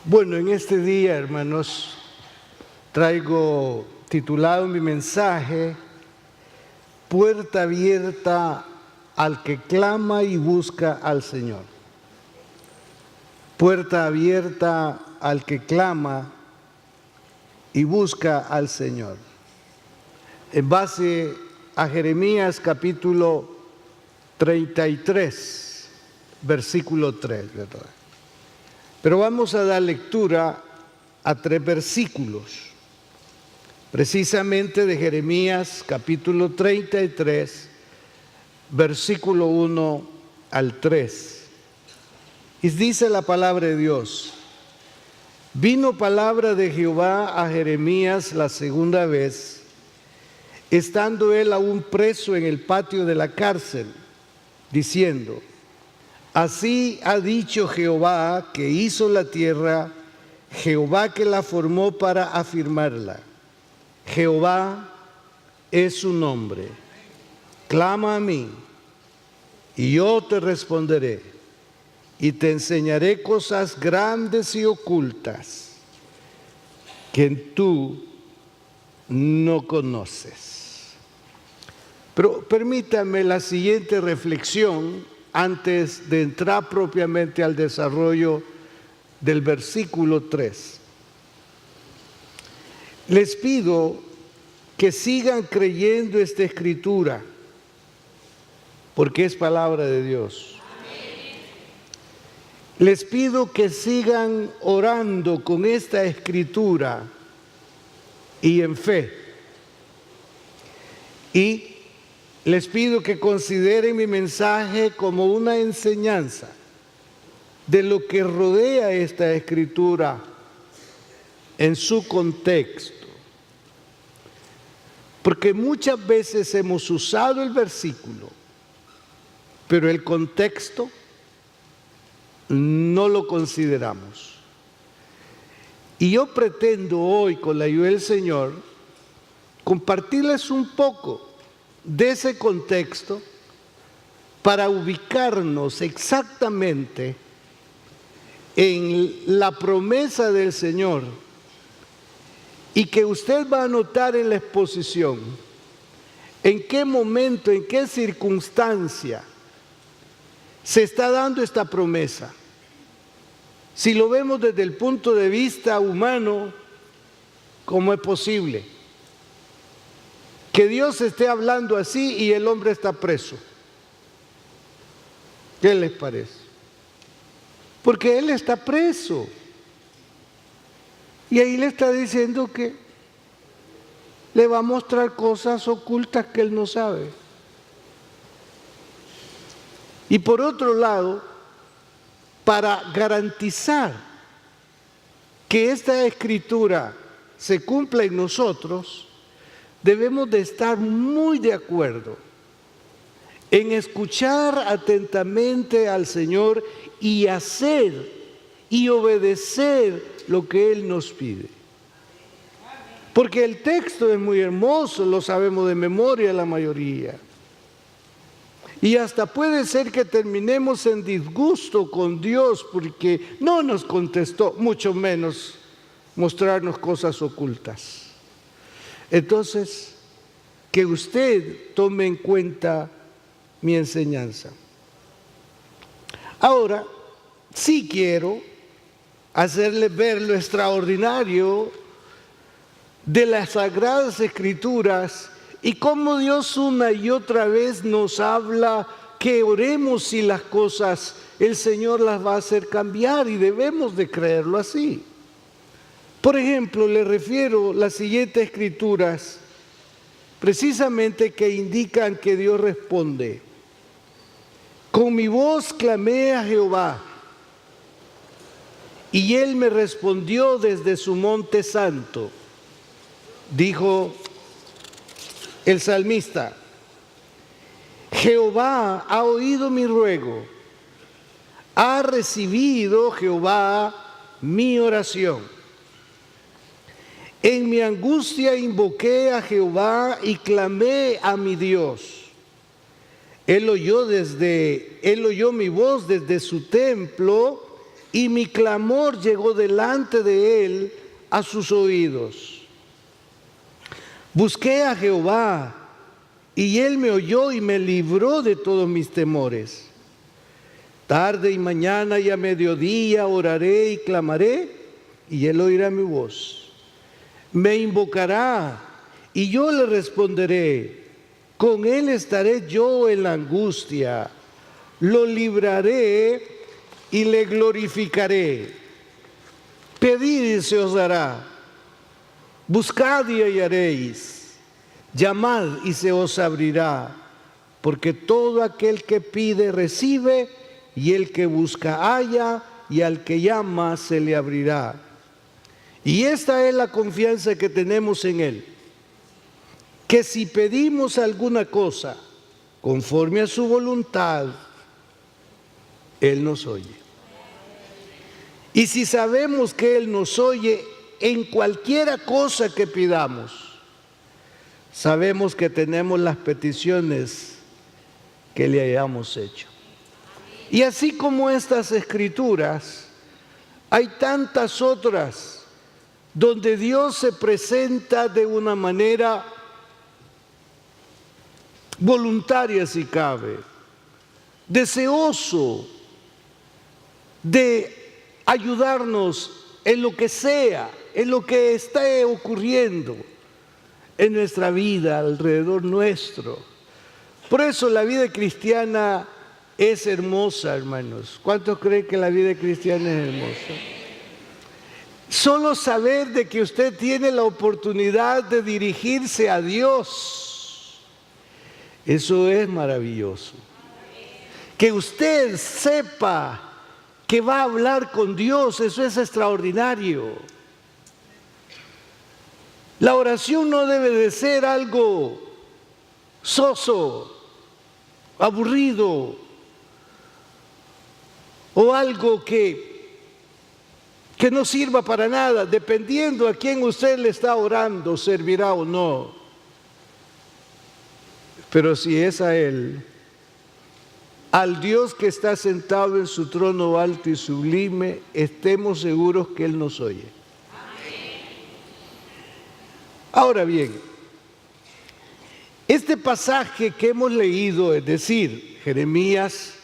Bueno, en este día, hermanos, traigo titulado mi mensaje, Puerta abierta al que clama y busca al Señor. Puerta abierta al que clama y busca al Señor. En base a Jeremías capítulo 33, versículo 3, ¿verdad? Pero vamos a dar lectura a 3 versículos, precisamente de Jeremías capítulo 33, versículo 1 al 3. Y dice la palabra de Dios: vino palabra de Jehová a Jeremías la segunda vez, estando él aún preso en el patio de la cárcel, diciendo: así ha dicho Jehová que hizo la tierra, Jehová que la formó para afirmarla. Jehová es su nombre. Clama a mí, y yo te responderé, y te enseñaré cosas grandes y ocultas que tú no conoces. Pero permítame la siguiente reflexión antes de entrar propiamente al desarrollo del versículo 3. Les pido que sigan creyendo esta escritura, porque es palabra de Dios. Les pido que sigan orando con esta escritura y en fe. Y les pido que consideren mi mensaje como una enseñanza de lo que rodea esta escritura en su contexto. Porque muchas veces hemos usado el versículo, pero el contexto no lo consideramos. Y yo pretendo hoy, con la ayuda del Señor, compartirles un poco de ese contexto para ubicarnos exactamente en la promesa del Señor, y que usted va a notar en la exposición en qué momento, en qué circunstancia se está dando esta promesa. Si lo vemos desde el punto de vista humano, ¿cómo es posible que Dios esté hablando así y el hombre está preso? ¿Qué les parece? Porque él está preso. Y ahí le está diciendo que le va a mostrar cosas ocultas que él no sabe. Y por otro lado, para garantizar que esta escritura se cumpla en nosotros, debemos de estar muy de acuerdo en escuchar atentamente al Señor y hacer y obedecer lo que Él nos pide. Porque el texto es muy hermoso, lo sabemos de memoria la mayoría. Y hasta puede ser que terminemos en disgusto con Dios porque no nos contestó, mucho menos mostrarnos cosas ocultas. Entonces, que usted tome en cuenta mi enseñanza. Ahora, sí quiero hacerle ver lo extraordinario de las Sagradas Escrituras y cómo Dios una y otra vez nos habla que oremos y las cosas el Señor las va a hacer cambiar, y debemos de creerlo así. Por ejemplo, le refiero las siguientes escrituras precisamente que indican que Dios responde. Con mi voz clamé a Jehová, y Él me respondió desde su monte santo. Dijo el salmista: Jehová ha oído mi ruego, ha recibido Jehová mi oración. En mi angustia invoqué a Jehová y clamé a mi Dios. Él oyó mi voz desde su templo y mi clamor llegó delante de él a sus oídos. Busqué a Jehová, y él me oyó y me libró de todos mis temores. Tarde y mañana y a mediodía oraré y clamaré, y él oirá mi voz. Me invocará, y yo le responderé. Con él estaré yo en la angustia. Lo libraré y le glorificaré. Pedid y se os dará. Buscad y hallaréis. Llamad y se os abrirá. Porque todo aquel que pide recibe, y el que busca halla, y al que llama se le abrirá. Y esta es la confianza que tenemos en él, que si pedimos alguna cosa conforme a su voluntad, él nos oye. Y si sabemos que él nos oye en cualquiera cosa que pidamos, sabemos que tenemos las peticiones que le hayamos hecho. Y así como estas escrituras, hay tantas otras donde Dios se presenta de una manera voluntaria, si cabe, deseoso de ayudarnos en lo que sea, en lo que esté ocurriendo en nuestra vida, alrededor nuestro. Por eso la vida cristiana es hermosa, hermanos. ¿Cuántos creen que la vida cristiana es hermosa? Solo saber de que usted tiene la oportunidad de dirigirse a Dios, eso es maravilloso. Que usted sepa que va a hablar con Dios, eso es extraordinario. La oración no debe de ser algo soso, aburrido, o algo que no sirva para nada. Dependiendo a quién usted le está orando, servirá o no. Pero si es a Él, al Dios que está sentado en su trono alto y sublime, estemos seguros que Él nos oye. Ahora bien, este pasaje que hemos leído, es decir, Jeremías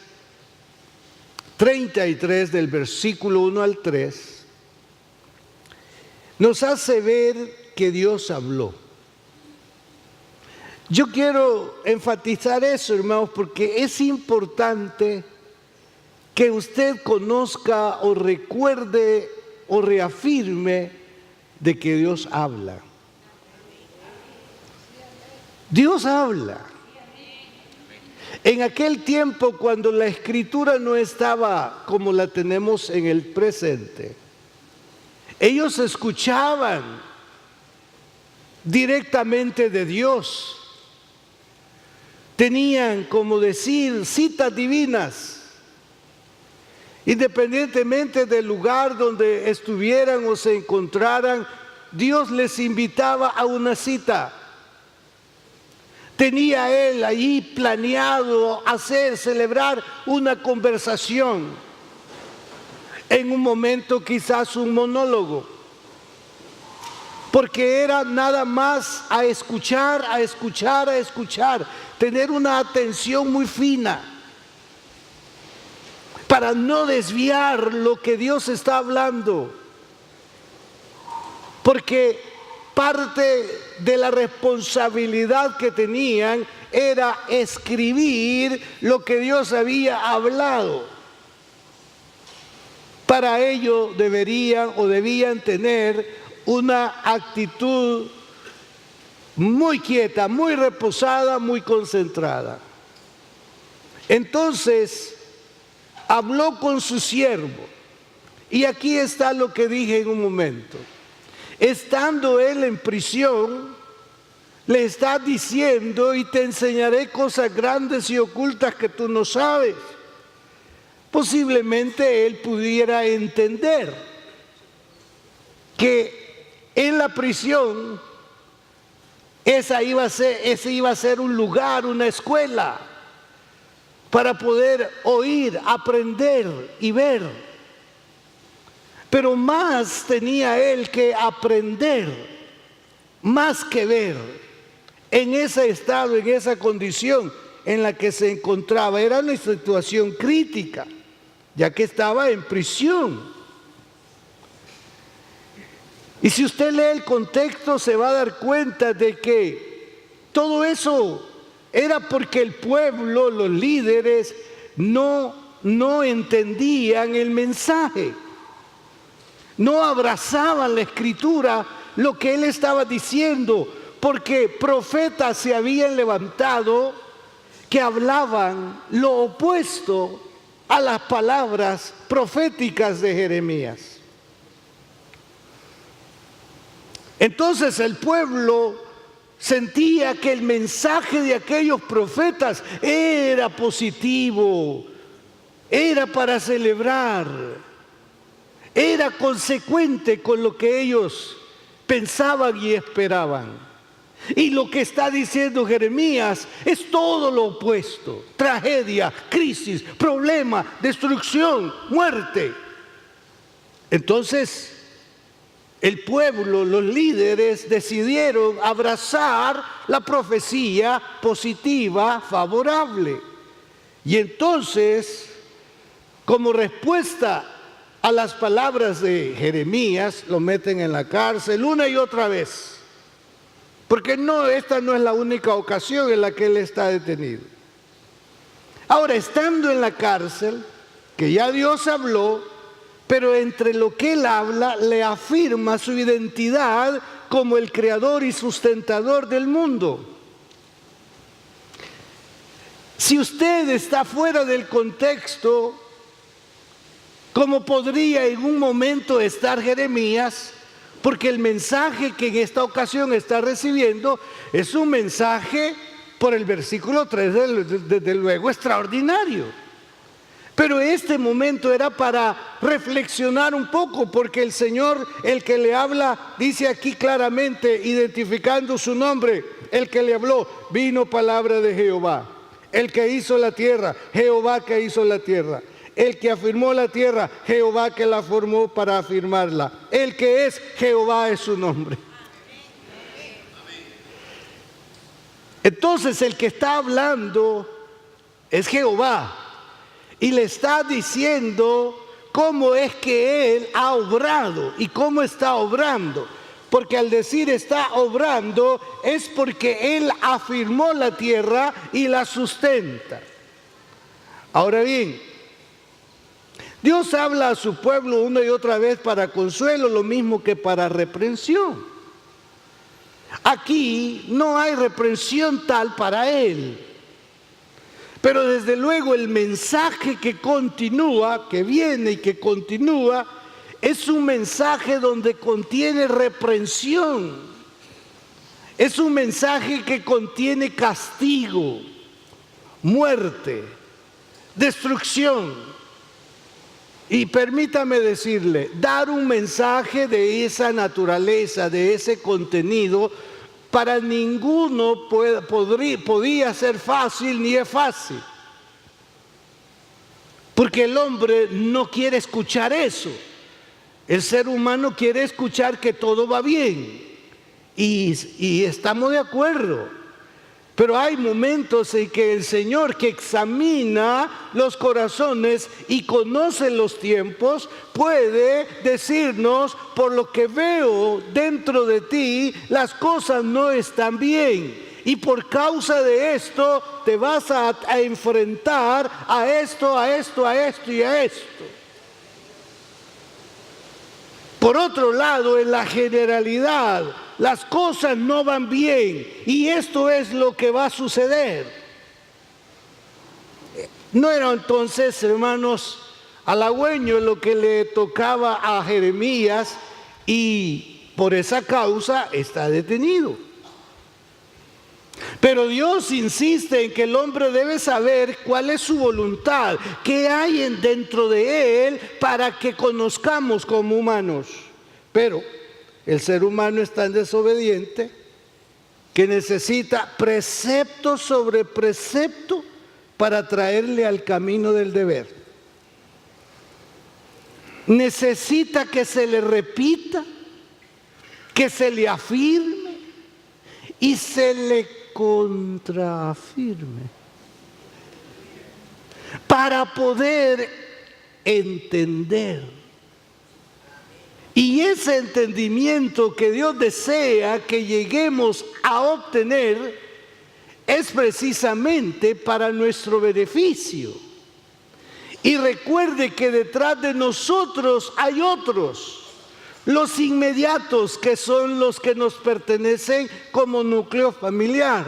33 del versículo 1 al 3, nos hace ver que Dios habló. Yo quiero enfatizar eso, hermanos, porque es importante que usted conozca o recuerde o reafirme de que Dios habla. Dios habla. En aquel tiempo, cuando la escritura no estaba como la tenemos en el presente, ellos escuchaban directamente de Dios. Tenían, como decir, citas divinas. Independientemente del lugar donde estuvieran o se encontraran, Dios les invitaba a una cita. Tenía Él ahí planeado celebrar una conversación. En un momento quizás un monólogo. Porque era nada más a escuchar, tener una atención muy fina para no desviar lo que Dios está hablando. Porque parte de la responsabilidad que tenían era escribir lo que Dios había hablado. Para ello debían tener una actitud muy quieta, muy reposada, muy concentrada. Entonces, habló con su siervo. Y aquí está lo que dije en un momento. Estando él en prisión, le está diciendo: y te enseñaré cosas grandes y ocultas que tú no sabes. Posiblemente él pudiera entender que en la prisión ese iba a ser un lugar, una escuela, para poder oír, aprender y ver. Pero más tenía él que aprender, más que ver, en ese estado, en esa condición en la que se encontraba. Era una situación crítica, ya que estaba en prisión. Y si usted lee el contexto, se va a dar cuenta de que todo eso era porque el pueblo, los líderes, no entendían el mensaje. No abrazaban la escritura, lo que él estaba diciendo, porque profetas se habían levantado que hablaban lo opuesto a las palabras proféticas de Jeremías. Entonces el pueblo sentía que el mensaje de aquellos profetas era positivo, era para celebrar, era consecuente con lo que ellos pensaban y esperaban. Y lo que está diciendo Jeremías es todo lo opuesto: tragedia, crisis, problema, destrucción, muerte. Entonces el pueblo, los líderes, decidieron abrazar la profecía positiva, favorable. Y entonces, como respuesta a las palabras de Jeremías, lo meten en la cárcel una y otra vez. Porque esta no es la única ocasión en la que él está detenido. Ahora, estando en la cárcel, que ya Dios habló, pero entre lo que él habla, le afirma su identidad como el creador y sustentador del mundo. Si usted está fuera del contexto, ¿cómo podría en un momento estar Jeremías? Porque el mensaje que en esta ocasión está recibiendo es un mensaje, por el versículo 3, desde luego, extraordinario. Pero este momento era para reflexionar un poco, porque el Señor, el que le habla, dice aquí claramente, identificando su nombre: el que le habló, vino palabra de Jehová. El que hizo la tierra, Jehová que hizo la tierra. El que afirmó la tierra, Jehová que la formó para afirmarla. El que es, Jehová es su nombre. Entonces el que está hablando es Jehová. Y le está diciendo cómo es que él ha obrado y cómo está obrando. Porque al decir está obrando es porque él afirmó la tierra y la sustenta. Ahora bien, Dios habla a su pueblo una y otra vez para consuelo, lo mismo que para reprensión. Aquí no hay reprensión tal para él. Pero desde luego el mensaje que continúa, que viene y que continúa, es un mensaje donde contiene reprensión. Es un mensaje que contiene castigo, muerte, destrucción. Y permítame decirle, dar un mensaje de esa naturaleza, de ese contenido, para ninguno podía ser fácil ni es fácil. Porque el hombre no quiere escuchar eso. El ser humano quiere escuchar que todo va bien. Y estamos de acuerdo. Pero hay momentos en que el Señor, que examina los corazones y conoce los tiempos, puede decirnos: por lo que veo dentro de ti, las cosas no están bien. Y por causa de esto, te vas a enfrentar a esto, a esto, a esto y a esto. Por otro lado, en la generalidad, las cosas no van bien y esto es lo que va a suceder. No era entonces, hermanos, halagüeño lo que le tocaba a Jeremías, y por esa causa está detenido. Pero Dios insiste en que el hombre debe saber cuál es su voluntad, qué hay dentro de él, para que conozcamos como humanos. Pero el ser humano es tan desobediente que necesita precepto sobre precepto para traerle al camino del deber. necesita que se le repita, que se le afirme y se le contraafirme para poder entender. Y ese entendimiento que Dios desea que lleguemos a obtener es precisamente para nuestro beneficio. Y recuerde que detrás de nosotros hay otros, los inmediatos, que son los que nos pertenecen como núcleo familiar.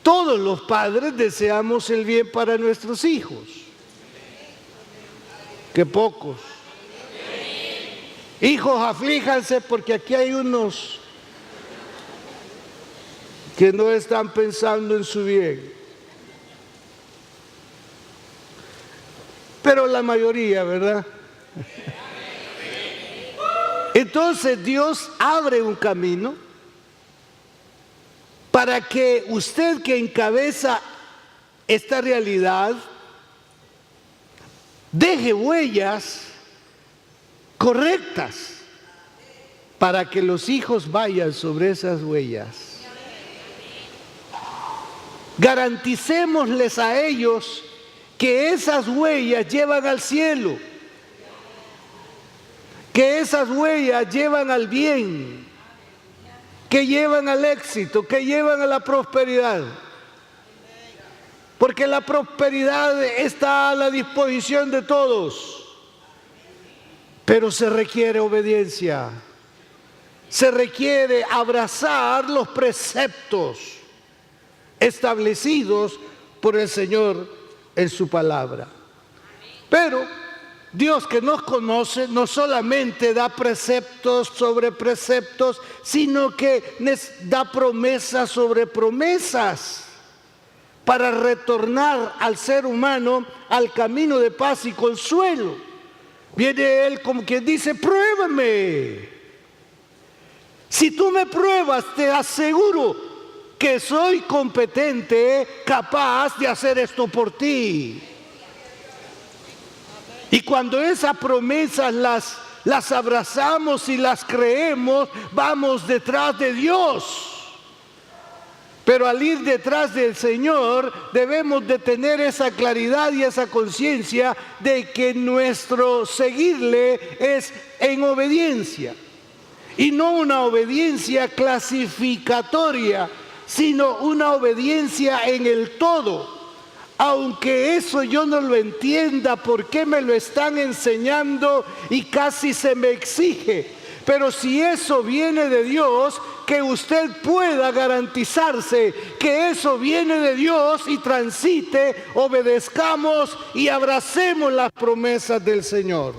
Todos los padres deseamos el bien para nuestros hijos. Que pocos. Hijos, aflíjanse porque aquí hay unos que no están pensando en su bien. Pero la mayoría, ¿verdad? Entonces Dios abre un camino para que usted, que encabeza esta realidad, deje huellas correctas para que los hijos vayan sobre esas huellas. Garanticémosles a ellos que esas huellas llevan al cielo, que esas huellas llevan al bien, que llevan al éxito, que llevan a la prosperidad. Porque la prosperidad está a la disposición de todos, pero se requiere obediencia, se requiere abrazar los preceptos establecidos por el Señor en su palabra. Pero Dios, que nos conoce, no solamente da preceptos sobre preceptos, sino que da promesas sobre promesas para retornar al ser humano al camino de paz y consuelo. Viene Él como quien dice: pruébame. Si tú me pruebas, te aseguro que soy competente, capaz de hacer esto por ti. Y cuando esas promesas las abrazamos y las creemos, vamos detrás de Dios. Pero al ir detrás del Señor, debemos de tener esa claridad y esa conciencia de que nuestro seguirle es en obediencia. Y no una obediencia clasificatoria, sino una obediencia en el todo. Aunque eso yo no lo entienda, ¿por qué me lo están enseñando y casi se me exige? Pero si eso viene de Dios, que usted pueda garantizarse que eso viene de Dios y transite, obedezcamos y abracemos las promesas del Señor.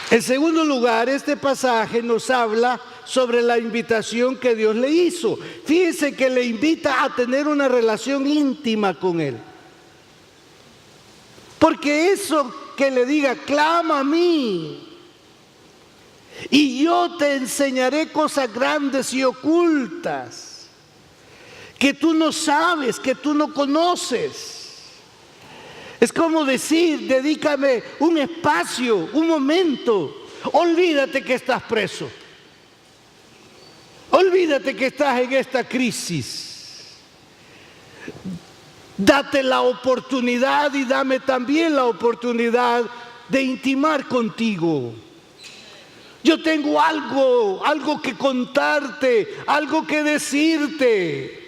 En segundo lugar, este pasaje nos habla sobre la invitación que Dios le hizo. Fíjense que le invita a tener una relación íntima con Él. Porque eso que le diga: clama a mí y yo te enseñaré cosas grandes y ocultas que tú no sabes, que tú no conoces. Es como decir: dedícame un espacio, un momento. Olvídate que estás preso. Olvídate que estás en esta crisis. Date la oportunidad y dame también la oportunidad de intimar contigo. Yo tengo algo que contarte, algo que decirte.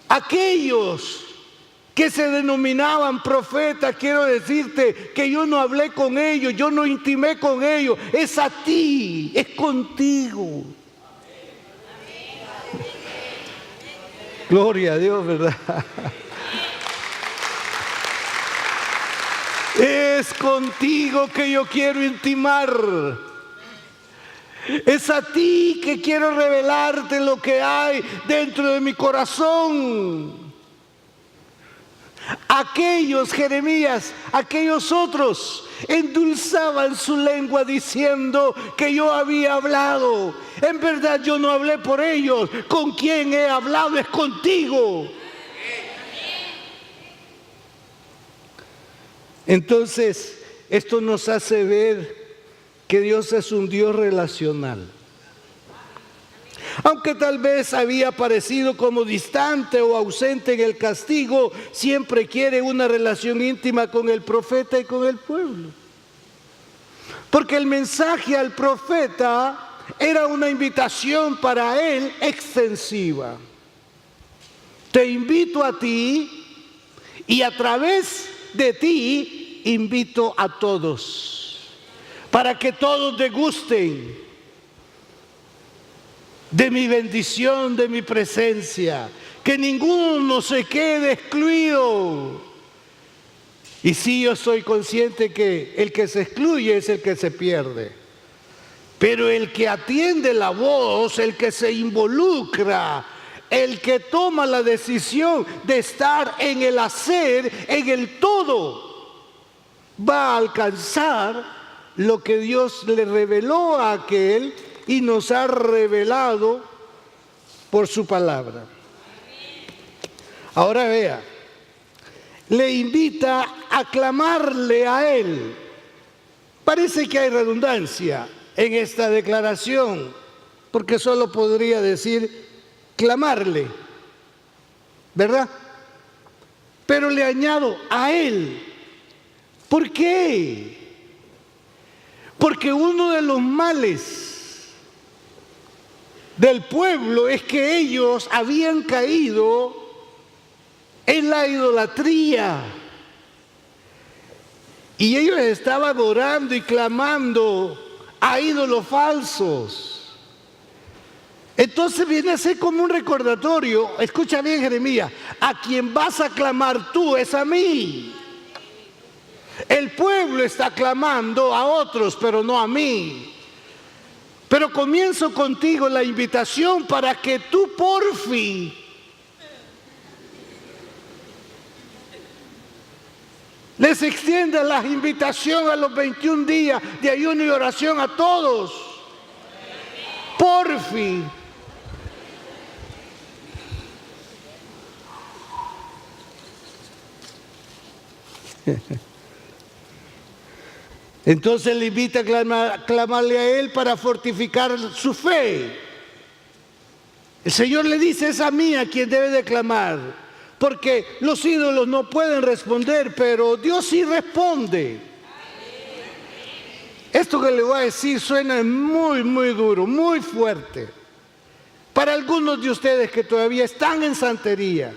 Aquellos que se denominaban profetas, quiero decirte que yo no hablé con ellos, yo no intimé con ellos. Es a ti, es contigo. Gloria a Dios, ¿verdad? Es contigo que yo quiero intimar. Es a ti que quiero revelarte lo que hay dentro de mi corazón. Aquellos, Jeremías, aquellos otros, endulzaban su lengua diciendo que yo había hablado. En verdad yo no hablé por ellos. Con quien he hablado es contigo. Entonces, esto nos hace ver que Dios es un Dios relacional. Aunque tal vez había parecido como distante o ausente en el castigo, siempre quiere una relación íntima con el profeta y con el pueblo. Porque el mensaje al profeta era una invitación para él extensiva. Te invito a ti y a través de ti invito a todos, para que todos degusten de mi bendición, de mi presencia, que ninguno se quede excluido. Y sí, yo soy consciente que el que se excluye es el que se pierde, pero el que atiende la voz, el que se involucra, el que toma la decisión de estar en el hacer, en el todo, va a alcanzar lo que Dios le reveló a aquel y nos ha revelado por su palabra. Ahora vea, le invita a clamarle a él. Parece que hay redundancia en esta declaración, porque solo podría decir clamarle, ¿verdad? Pero le añado a él. ¿Por qué? Porque uno de los males del pueblo es que ellos habían caído en la idolatría y ellos estaban orando y clamando a ídolos falsos. Entonces viene a ser como un recordatorio. Escucha bien, Jeremías, a quien vas a clamar tú es a mí. El pueblo está clamando a otros, pero no a mí. Pero comienzo contigo la invitación para que tú por fin les extiendas la invitación a los 21 días de ayuno y oración a todos. Por fin. Entonces le invita a clamarle a él para fortificar su fe. El Señor le dice, es a mí a quien debe de clamar, porque los ídolos no pueden responder, pero Dios sí responde. Esto que le voy a decir suena muy, muy duro, muy fuerte. Para algunos de ustedes que todavía están en santería.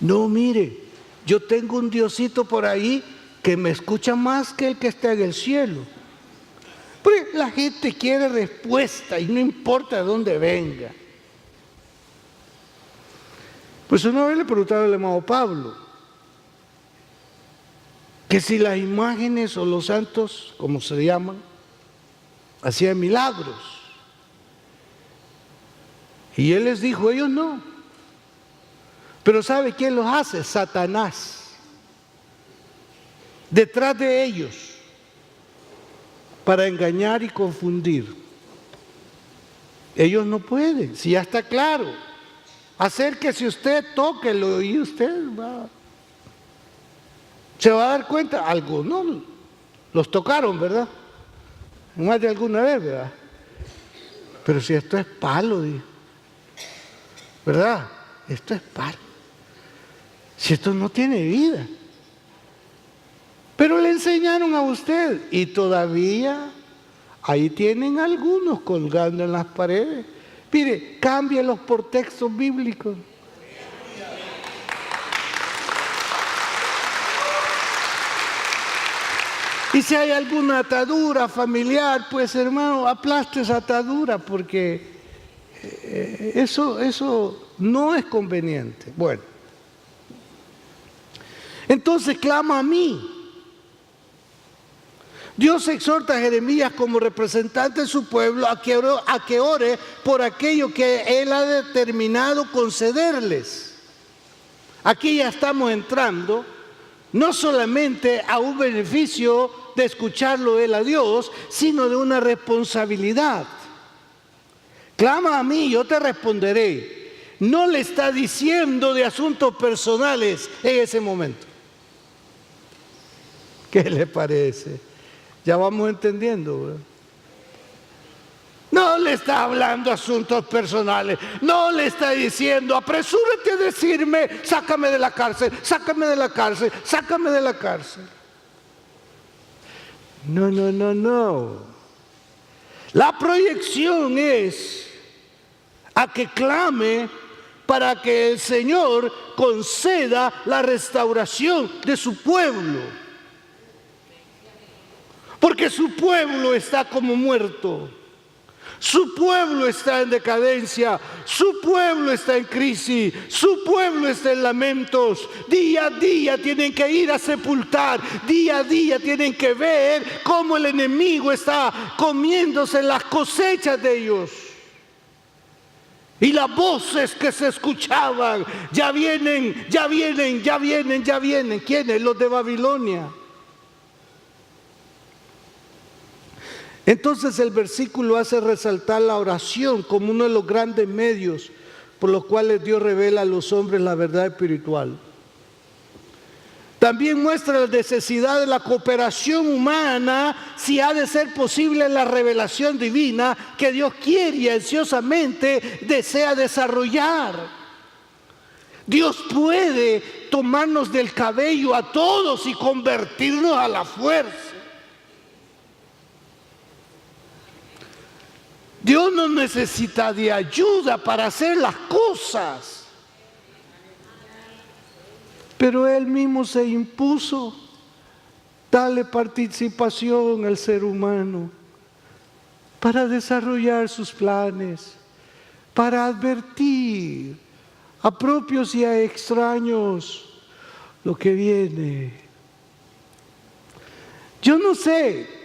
No, mire. Yo tengo un Diosito por ahí que me escucha más que el que está en el cielo. Pero la gente quiere respuesta y no importa de dónde venga. Pues una vez le preguntaron al hermano Pablo que si las imágenes o los santos, como se llaman, hacían milagros. Y él les dijo, ellos no. Pero ¿sabe quién los hace? Satanás. Detrás de ellos, para engañar y confundir. Ellos no pueden, si ya está claro. Acérquese usted, tóquelo y usted se va a dar cuenta. Algunos los tocaron, ¿verdad? Más de alguna vez, ¿verdad? Pero si esto es palo, ¿verdad? Esto es palo. Si esto no tiene vida. Pero le enseñaron a usted y todavía ahí tienen algunos colgando en las paredes. Mire, cámbielos por textos bíblicos. Y si hay alguna atadura familiar, pues hermano, aplaste esa atadura porque eso no es conveniente. Bueno. Entonces clama a mí. Dios exhorta a Jeremías como representante de su pueblo a que ore por aquello que Él ha determinado concederles. Aquí ya estamos entrando no solamente a un beneficio de escucharlo él a Dios, sino de una responsabilidad. Clama a mí, yo te responderé. No le está diciendo de asuntos personales en ese momento. ¿Qué le parece? Ya vamos entendiendo, ¿verdad? No le está hablando asuntos personales. No le está diciendo, apresúrate a decirme, sácame de la cárcel, sácame de la cárcel, sácame de la cárcel. No, no, no, no. La proyección es a que clame para que el Señor conceda la restauración de su pueblo. Porque su pueblo está como muerto. Su pueblo está en decadencia, su pueblo está en crisis, su pueblo está en lamentos. Día a día tienen que ir a sepultar, día a día tienen que ver cómo el enemigo está comiéndose las cosechas de ellos. Y las voces que se escuchaban, ya vienen, ya vienen, ya vienen, ya vienen. ¿Quiénes? Los de Babilonia. Entonces el versículo hace resaltar la oración como uno de los grandes medios por los cuales Dios revela a los hombres la verdad espiritual. También muestra la necesidad de la cooperación humana si ha de ser posible la revelación divina que Dios quiere y ansiosamente desea desarrollar. Dios puede tomarnos del cabello a todos y convertirnos a la fuerza. Dios no necesita de ayuda para hacer las cosas, pero Él mismo se impuso darle participación al ser humano para desarrollar sus planes, para advertir a propios y a extraños lo que viene. Yo no sé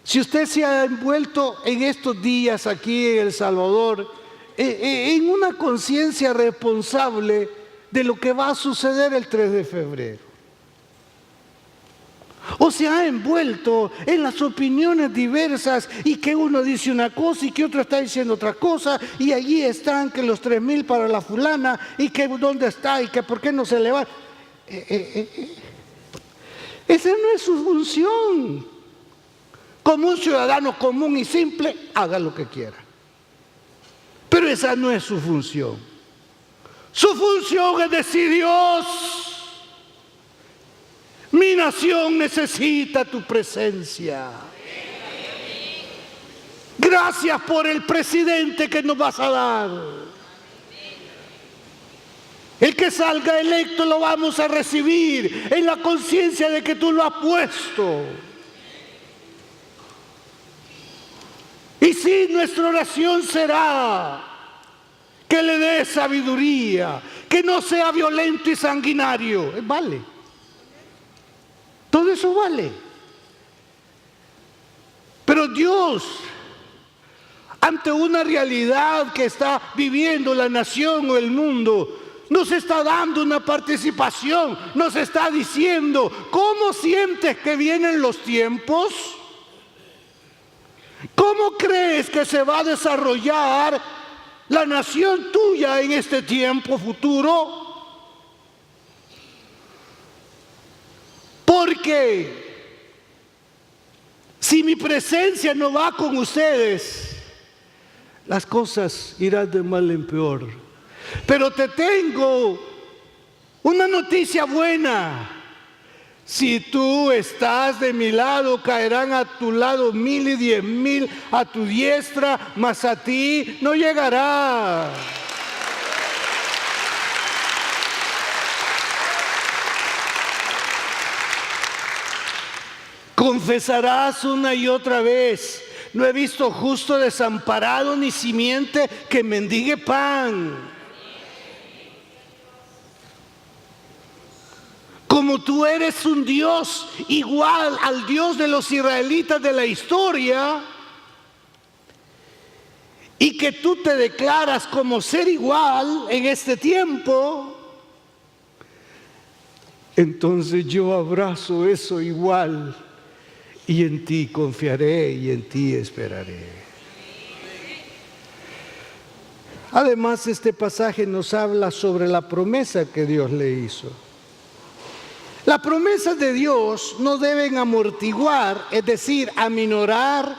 si usted se ha envuelto en estos días aquí en El Salvador en una conciencia responsable de lo que va a suceder el 3 de febrero. O se ha envuelto en las opiniones diversas y que uno dice una cosa y que otro está diciendo otra cosa y allí están que los 3,000 para la fulana y que dónde está y que por qué no se le va. Esa no es su función. Como un ciudadano común y simple, haga lo que quiera. Pero esa no es su función. Su función es decir, Dios, mi nación necesita tu presencia. Gracias por el presidente que nos vas a dar. El que salga electo lo vamos a recibir en la conciencia de que tú lo has puesto. Y sí, nuestra oración será que le dé sabiduría, que no sea violento y sanguinario. Vale. Todo eso vale. Pero Dios, ante una realidad que está viviendo la nación o el mundo, nos está dando una participación, nos está diciendo, ¿cómo sientes que vienen los tiempos? ¿Cómo crees que se va a desarrollar la nación tuya en este tiempo futuro? Porque si mi presencia no va con ustedes, las cosas irán de mal en peor. Pero te tengo una noticia buena. Si tú estás de mi lado, caerán a tu lado 1,000 y 10,000 a tu diestra, mas a ti no llegará. Confesarás una y otra vez, no he visto justo desamparado ni simiente que mendigue pan. Como tú eres un Dios igual al Dios de los israelitas de la historia y que tú te declaras como ser igual en este tiempo, entonces yo abrazo eso igual y en ti confiaré y en ti esperaré. Además, este pasaje nos habla sobre la promesa que Dios le hizo. Las promesas de Dios no deben amortiguar, es decir, aminorar,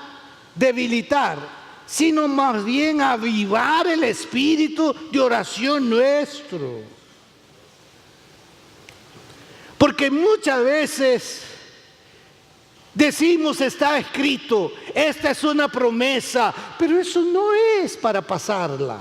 debilitar, sino más bien avivar el espíritu de oración nuestro. Porque muchas veces decimos, está escrito, esta es una promesa, pero eso no es para pasarla.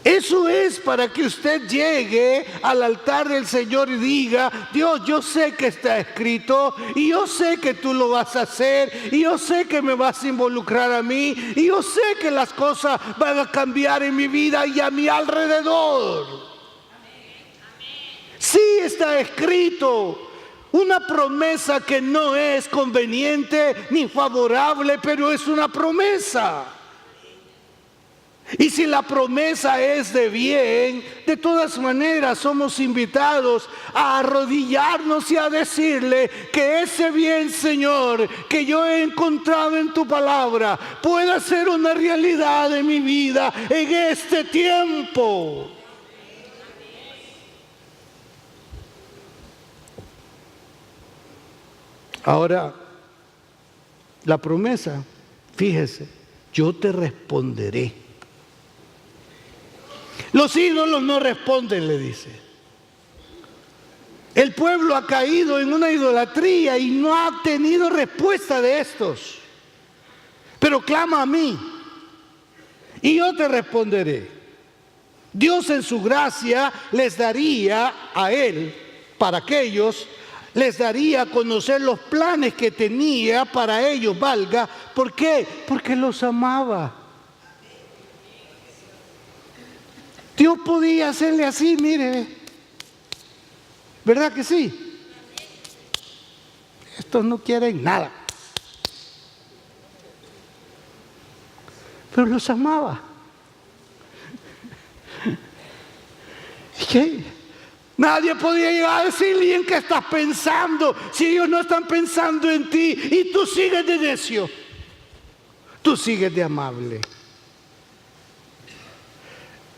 Eso es para que usted llegue al altar del Señor y diga, Dios, yo sé que está escrito y yo sé que tú lo vas a hacer y yo sé que me vas a involucrar a mí y yo sé que las cosas van a cambiar en mi vida y a mi alrededor. Sí está escrito, una promesa que no es conveniente ni favorable, pero es una promesa. Y si la promesa es de bien, de todas maneras somos invitados a arrodillarnos y a decirle que ese bien, Señor, que yo he encontrado en tu palabra, pueda ser una realidad en mi vida en este tiempo. Ahora, la promesa, fíjese, yo te responderé. Los ídolos no responden, le dice. El pueblo ha caído en una idolatría y no ha tenido respuesta de estos. Pero clama a mí y yo te responderé. Dios en su gracia les daría a él, para aquellos, les daría a conocer los planes que tenía para ellos, valga. ¿Por qué? Porque los amaba. Dios podía hacerle así, mire, ¿verdad que sí? Estos no quieren nada. Pero los amaba. ¿Y qué? Nadie podía llegar a decirle, ¿y en qué estás pensando? Si ellos no están pensando en ti y tú sigues de necio, tú sigues de amable.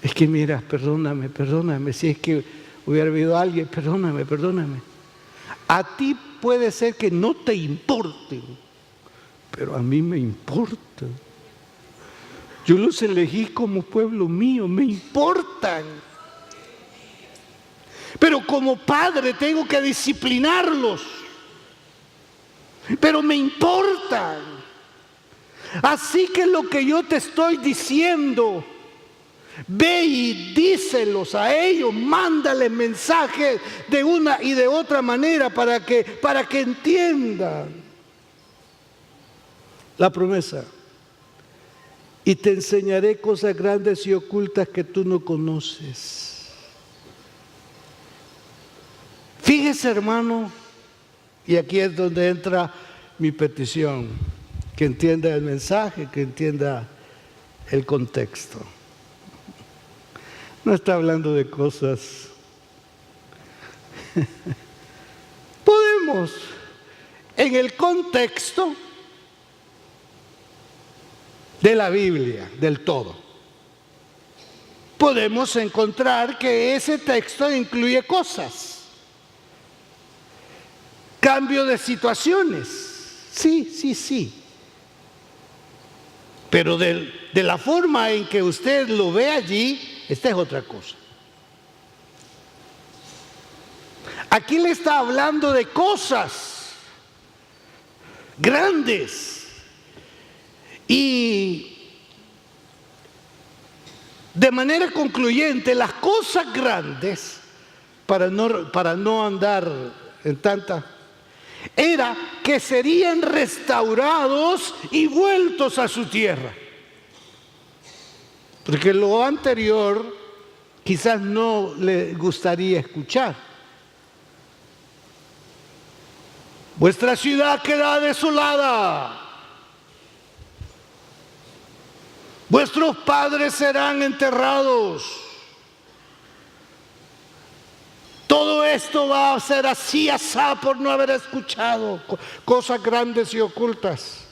Es que mira, perdóname, si es que hubiera habido alguien, perdóname. A ti puede ser que no te importen, pero a mí me importan. Yo los elegí como pueblo mío, me importan. Pero como padre tengo que disciplinarlos, pero me importan. Así que lo que yo te estoy diciendo, ve y díselos a ellos, mándales mensajes de una y de otra manera para que entiendan la promesa. Y te enseñaré cosas grandes y ocultas que tú no conoces. Fíjese, hermano, y aquí es donde entra mi petición, que entienda el mensaje, que entienda el contexto. No está hablando de cosas. Podemos, en el contexto de la Biblia, del todo, podemos encontrar que ese texto incluye cosas, cambio de situaciones, sí. Pero de la forma en que usted lo ve allí, esta es otra cosa. Aquí le está hablando de cosas grandes y de manera concluyente, las cosas grandes, para no andar en tanta, era que serían restaurados y vueltos a su tierra. Porque lo anterior quizás no le gustaría escuchar. Vuestra ciudad queda desolada. Vuestros padres serán enterrados. Todo esto va a ser así, asá, por no haber escuchado cosas grandes y ocultas.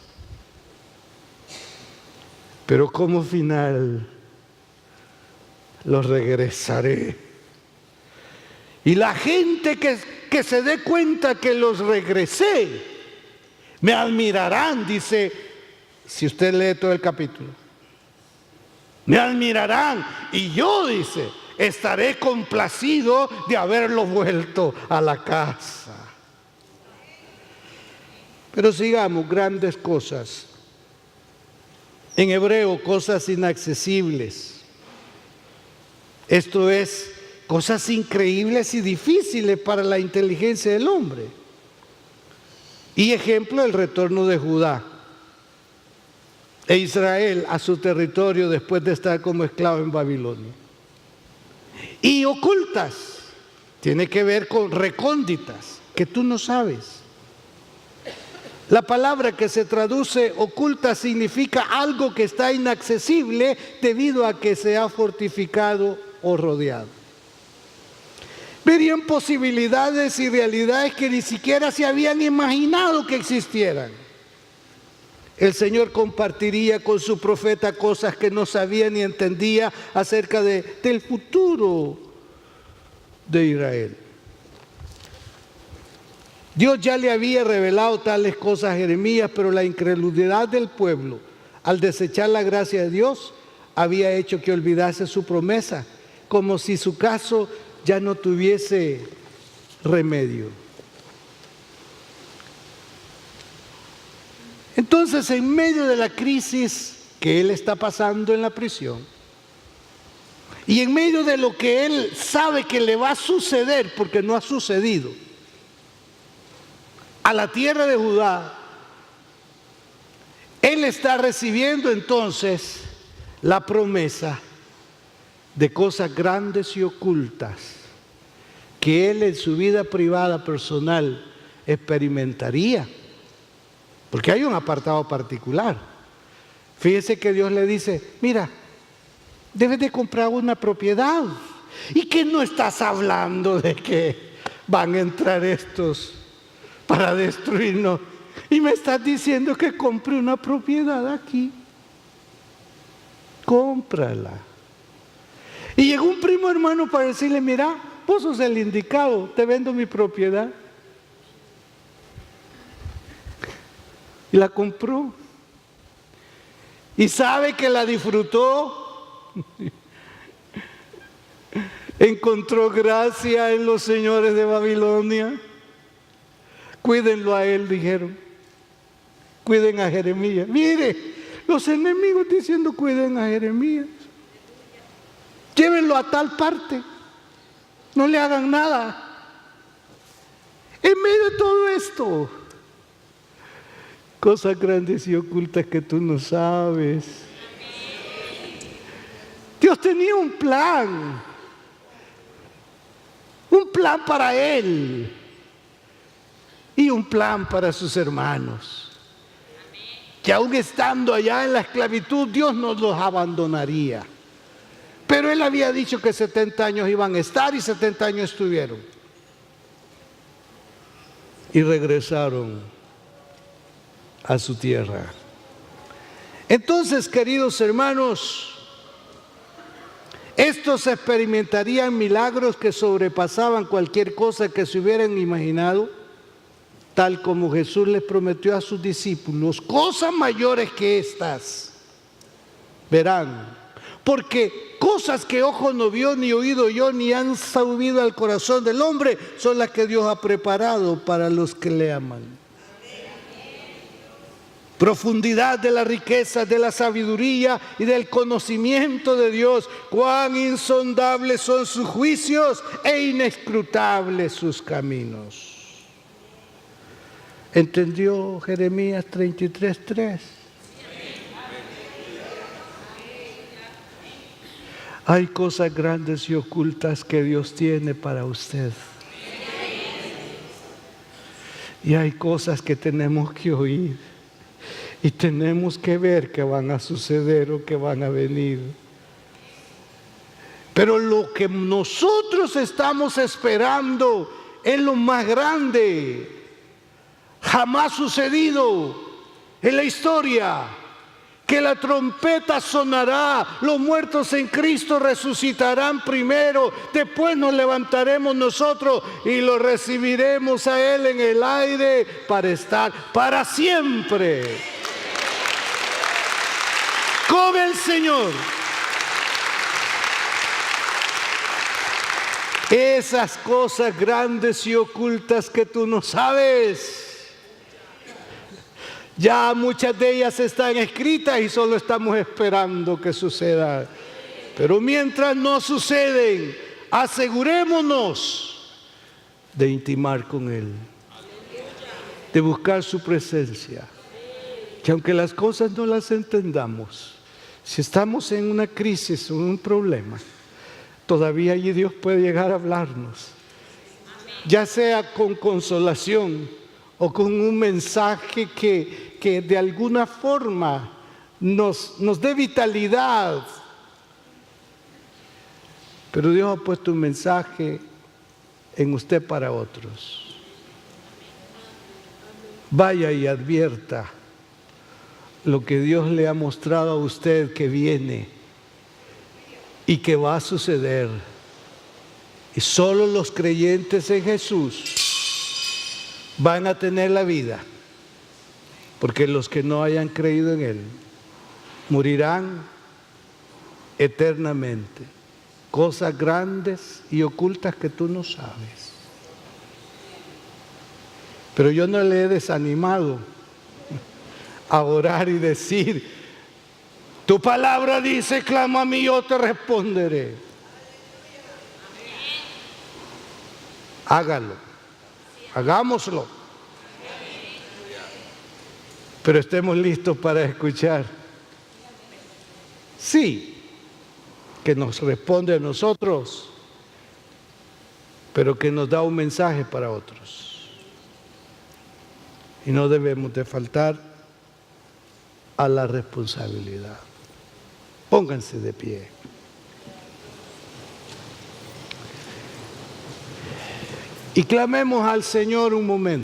Pero como final, los regresaré. Y la gente que se dé cuenta que los regresé, me admirarán, dice, si usted lee todo el capítulo. Me admirarán y yo, dice, estaré complacido de haberlos vuelto a la casa. Pero sigamos, grandes cosas. En hebreo, cosas inaccesibles. Esto es, cosas increíbles y difíciles para la inteligencia del hombre. Y ejemplo, el retorno de Judá e Israel a su territorio después de estar como esclavo en Babilonia. Y ocultas, tiene que ver con recónditas, que tú no sabes. La palabra que se traduce oculta significa algo que está inaccesible debido a que se ha fortificado o rodeado. Verían posibilidades y realidades que ni siquiera se habían imaginado que existieran. El Señor compartiría con su profeta cosas que no sabía ni entendía acerca del futuro de Israel. Dios ya le había revelado tales cosas a Jeremías, pero la incredulidad del pueblo, al desechar la gracia de Dios, había hecho que olvidase su promesa, como si su caso ya no tuviese remedio. Entonces, en medio de la crisis que él está pasando en la prisión, y en medio de lo que él sabe que le va a suceder, porque no ha sucedido, a la tierra de Judá, él está recibiendo entonces la promesa de cosas grandes y ocultas que él en su vida privada, personal, experimentaría. Porque hay un apartado particular. Fíjese que Dios le dice, mira, debes de comprar una propiedad. ¿Y que no estás hablando de que van a entrar estos para destruirnos? Y me estás diciendo que compre una propiedad aquí. Cómprala. Y llegó un primo hermano para decirle, mira, vos sos el indicado, te vendo mi propiedad. Y la compró. Y sabe que la disfrutó. Encontró gracia en los señores de Babilonia. Cuídenlo a él, dijeron. Cuiden a Jeremías. Mire, los enemigos diciendo cuiden a Jeremías. Llévenlo a tal parte. No le hagan nada. En medio de todo esto, cosas grandes y ocultas que tú no sabes. Dios tenía un plan para él y un plan para sus hermanos. Que aún estando allá en la esclavitud, Dios no los abandonaría. Pero él había dicho que 70 años iban a estar y 70 años estuvieron. Y regresaron a su tierra. Entonces, queridos hermanos, estos experimentarían milagros que sobrepasaban cualquier cosa que se hubieran imaginado, tal como Jesús les prometió a sus discípulos, cosas mayores que estas verán, porque cosas que ojo no vio, ni oído yo, ni han subido al corazón del hombre, son las que Dios ha preparado para los que le aman. Profundidad de la riqueza, de la sabiduría y del conocimiento de Dios. Cuán insondables son sus juicios e inescrutables sus caminos. ¿Entendió Jeremías 33:3? Hay cosas grandes y ocultas que Dios tiene para usted. Y hay cosas que tenemos que oír. Y tenemos que ver que van a suceder o que van a venir. Pero lo que nosotros estamos esperando es lo más grande, jamás sucedido en la historia. Que la trompeta sonará, los muertos en Cristo resucitarán primero, después nos levantaremos nosotros y lo recibiremos a Él en el aire para estar para siempre con el Señor. Esas cosas grandes y ocultas que tú no sabes, ya muchas de ellas están escritas y solo estamos esperando que suceda. Pero mientras no suceden, asegurémonos de intimar con Él, de buscar su presencia. Que aunque las cosas no las entendamos, si estamos en una crisis o un problema, todavía allí Dios puede llegar a hablarnos, ya sea con consolación o con un mensaje que de alguna forma nos dé vitalidad. Pero Dios ha puesto un mensaje en usted para otros. Vaya y advierta lo que Dios le ha mostrado a usted que viene y que va a suceder. Y solo los creyentes en Jesús van a tener la vida, porque los que no hayan creído en Él morirán eternamente. Cosas grandes y ocultas que tú no sabes. Pero yo no le he desanimado a orar y decir: tu palabra dice, clama a mí, yo te responderé. Hágalo, hagámoslo. Pero estemos listos para escuchar. Sí, que nos responde a nosotros, pero que nos da un mensaje para otros. Y no debemos de faltar a la responsabilidad. Pónganse de pie. Y clamemos al Señor un momento.